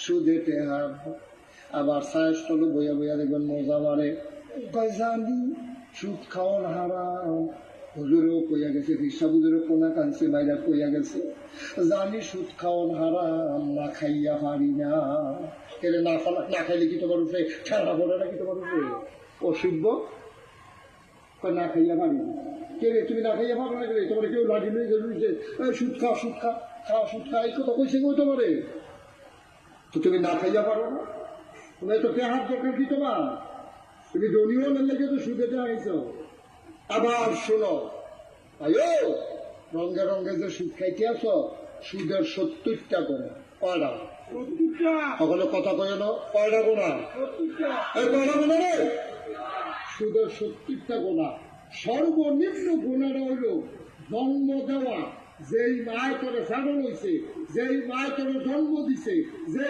সুদে টেহার আবার সায়স টলে বইয়া বইয়া দেখবেন মজা মারে জানি সুদ খাওয়ান হারাম। হুজুরেও কইয়া গেছে, রিক্সা হুজুরে কোনা কানছে বাইরা কইয়া গেছে, জানি সুদ খাওয়ান হারাম, না খাইয়া পারি না। এর না খাইলে কি তোমার উপরে ঠান্ডা পড়ে না? কি তোমার উপরে অসুখ না খাইয়া পারি না? কে রে তুমি না খাইয়া পারো না? কে তোমার কেউ লাঠি লই গেছে সুদ খা সুদ খা খাওয়া সুদ খা, এই কথা কইছে কেউ তোমারে? তো তুমি না খাইয়া পারো না? তুমি তো দেহার দরকার কি তোমার? তুমি দলীয় লেগে তো সুদে আইছ। আবার শোনো আয়ো, রঙে রঙে যে সুদ খাইতে আস, সুদের 70টা করে কয়টা? সকলে কথা কয়ে নাও, কয়টা গোনা? এই কয়টা গোনা রে? সুদের 70টা গোনা। সর্বনিম্ন গোনাটা হইল জন্ম দেওয়া। যেই মায় তোরে ছাগল হইছে, যেই মায় তোরে জন্ম দিছে, যে